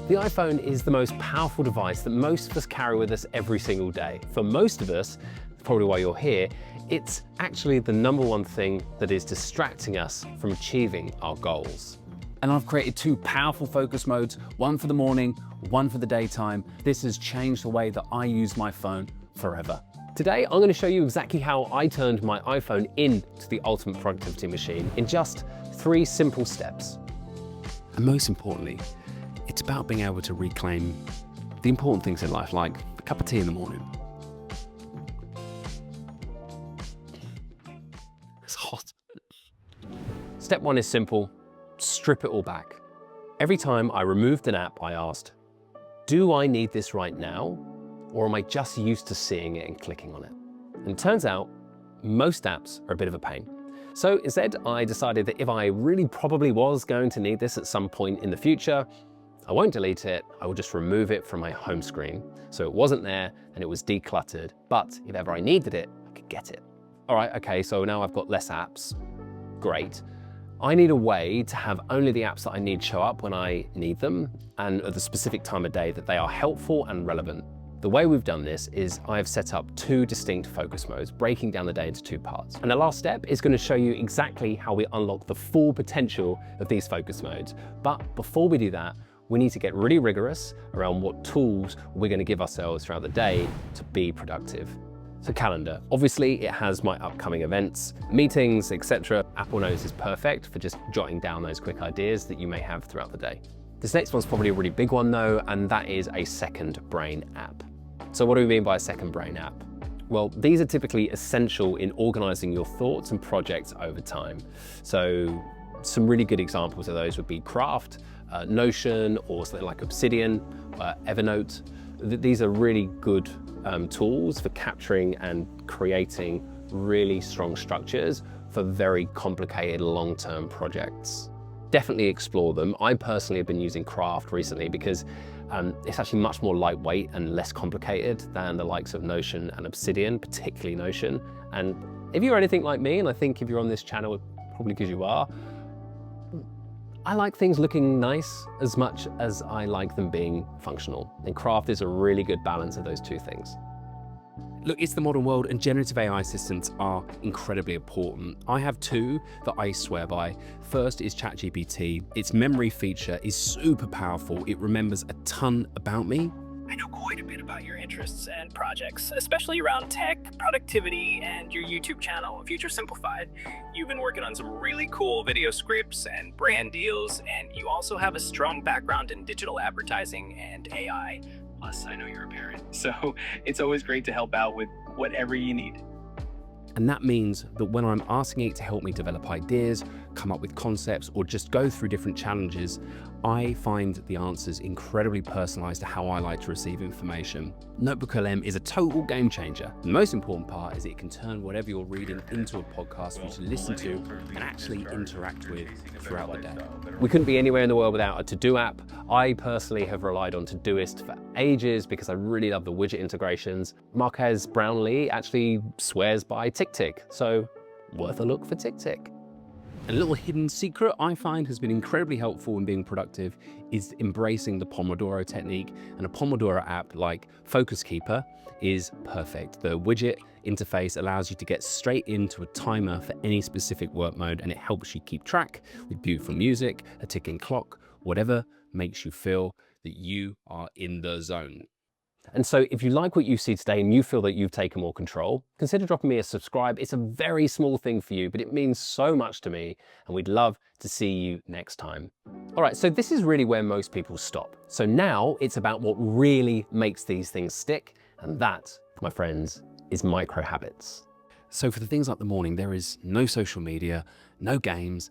The iPhone is the most powerful device that most of us carry with us every single day. For most of us, probably why you're here, it's actually the #1 thing that is distracting us from achieving our goals. And I've created 2 powerful focus modes, one for the morning, one for the daytime. This has changed the way that I use my phone forever. Today, I'm going to show you exactly how I turned my iPhone into the ultimate productivity machine in just 3 simple steps. And most importantly, it's about being able to reclaim the important things in life, like a cup of tea in the morning. It's hot. Step 1 is simple. Strip it all back. Every time I removed an app, I asked, do I need this right now? Or am I just used to seeing it and clicking on it? And it turns out most apps are a bit of a pain. So instead, I decided that if I really probably was going to need this at some point in the future, I won't delete it, I will just remove it from my home screen. So it wasn't there and it was decluttered, but if ever I needed it, I could get it. All right, okay, so now I've got less apps. Great. I need a way to have only the apps that I need show up when I need them and at the specific time of day that they are helpful and relevant. The way we've done this is I've set up 2 distinct focus modes, breaking down the day into 2 parts. And the last step is going to show you exactly how we unlock the full potential of these focus modes. But before we do that, we need to get really rigorous around what tools we're going to give ourselves throughout the day to be productive. So calendar, obviously it has my upcoming events, meetings, etc. Apple Notes is perfect for just jotting down those quick ideas that you may have throughout the day. This next one's probably a really big one though, and that is a second brain app. So what do we mean by a second brain app? Well, these are typically essential in organizing your thoughts and projects over time. So some really good examples of those would be Craft, Notion, or something like Obsidian, Evernote. These are really good tools for capturing and creating really strong structures for very complicated long-term projects. Definitely explore them. I personally have been using Craft recently because it's actually much more lightweight and less complicated than the likes of Notion and Obsidian, particularly Notion. And if you're anything like me, and I think if you're on this channel, probably because you are, I like things looking nice as much as I like them being functional. And Craft is a really good balance of those 2 things. Look, it's the modern world and generative AI assistants are incredibly important. I have 2 that I swear by. First is ChatGPT. Its memory feature is super powerful. It remembers a ton about me. I know quite a bit about your interests and projects, especially around tech, productivity, and your YouTube channel, Future Simplified. You've been working on some really cool video scripts and brand deals, and you also have a strong background in digital advertising and AI. Plus, I know you're a parent, so it's always great to help out with whatever you need. And that means that when I'm asking it to help me develop ideas, come up with concepts, or just go through different challenges, I find the answers incredibly personalized to how I like to receive information. Notebook LM is a total game changer. The most important part is it can turn whatever you're reading into a podcast for you to listen to and actually interact with throughout the day. We couldn't be anywhere in the world without a to-do app. I personally have relied on Todoist for ages because I really love the widget integrations. Marques Brownlee actually swears by TickTick, so worth a look for TickTick. A little hidden secret I find has been incredibly helpful in being productive is embracing the Pomodoro technique, and a Pomodoro app like Focus Keeper is perfect. The widget interface allows you to get straight into a timer for any specific work mode, and it helps you keep track with beautiful music, a ticking clock, whatever makes you feel that you are in the zone. And so if you like what you see today and you feel that you've taken more control, consider dropping me a subscribe. It's a very small thing for you, but it means so much to me, and we'd love to see you next time. All right, so this is really where most people stop. So now it's about what really makes these things stick, and that, my friends, is micro habits. So for the things like the morning, there is no social media, no games,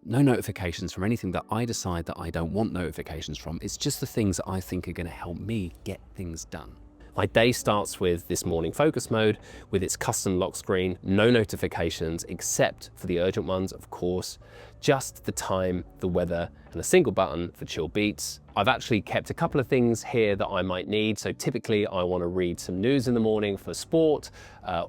no notifications from anything that I decide that I don't want notifications from. It's just the things that I think are going to help me get things done. My day starts with this morning focus mode with its custom lock screen, no notifications except for the urgent ones, of course, just the time, the weather, and a single button for chill beats. I've actually kept a couple of things here that I might need. So typically I want to read some news in the morning for sport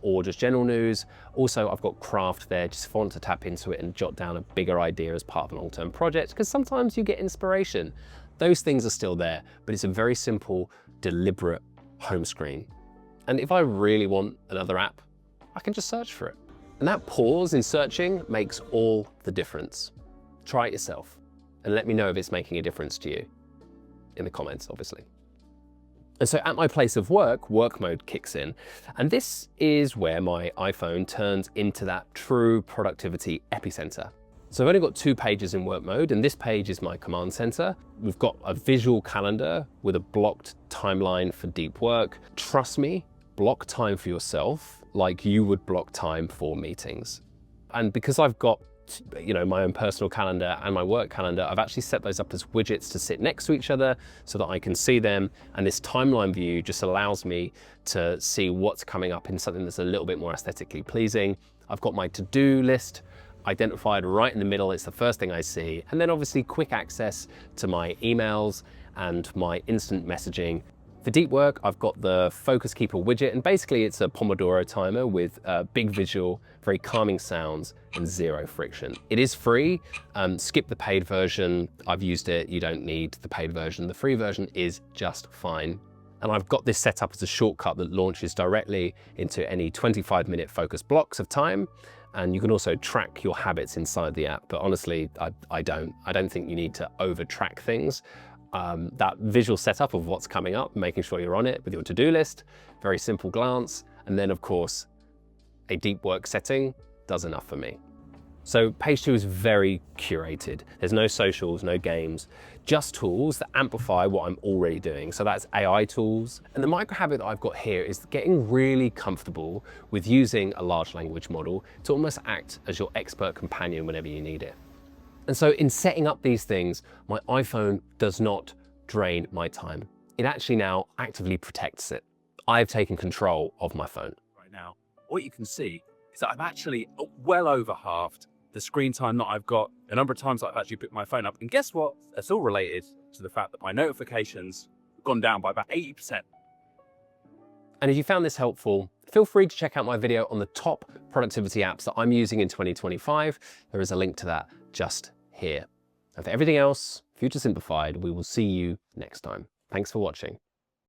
or just general news. Also, I've got Craft there just if I want to tap into it and jot down a bigger idea as part of an long-term project, because sometimes you get inspiration. Those things are still there, but it's a very simple, deliberate home screen. And if I really want another app, I can just search for it. And that pause in searching makes all the difference. Try it yourself and let me know if it's making a difference to you in the comments, obviously. And so at my place of work, work mode kicks in. And this is where my iPhone turns into that true productivity epicenter. So I've only got 2 pages in work mode, and this page is my command center. We've got a visual calendar with a blocked timeline for deep work. Trust me, block time for yourself like you would block time for meetings. And because I've got my own personal calendar and my work calendar, I've actually set those up as widgets to sit next to each other so that I can see them. And this timeline view just allows me to see what's coming up in something that's a little bit more aesthetically pleasing. I've got my to-do list identified right in the middle. It's the first thing I see. And then obviously quick access to my emails and my instant messaging. For deep work, I've got the Focus Keeper widget, and basically it's a Pomodoro timer with big visual, very calming sounds, and 0 friction. It is free. Skip the paid version. I've used it. You don't need the paid version. The free version is just fine. And I've got this set up as a shortcut that launches directly into any 25-minute focus blocks of time. And you can also track your habits inside the app. But honestly, I don't think you need to over-track things. That visual setup of what's coming up, making sure you're on it with your to-do list, very simple glance, and then of course, a deep work setting does enough for me. So page 2 is very curated. There's no socials, no games, just tools that amplify what I'm already doing. So that's AI tools. And the micro habit that I've got here is getting really comfortable with using a large language model to almost act as your expert companion whenever you need it. And so in setting up these things, my iPhone does not drain my time. It actually now actively protects it. I've taken control of my phone. Right now, what you can see is that I've actually well over halved the screen time that I've got, a number of times that I've actually picked my phone up. And guess what? It's all related to the fact that my notifications have gone down by about 80%. And if you found this helpful, feel free to check out my video on the top productivity apps that I'm using in 2025. There is a link to that just here. And for everything else, Future Simplified, we will see you next time. Thanks for watching.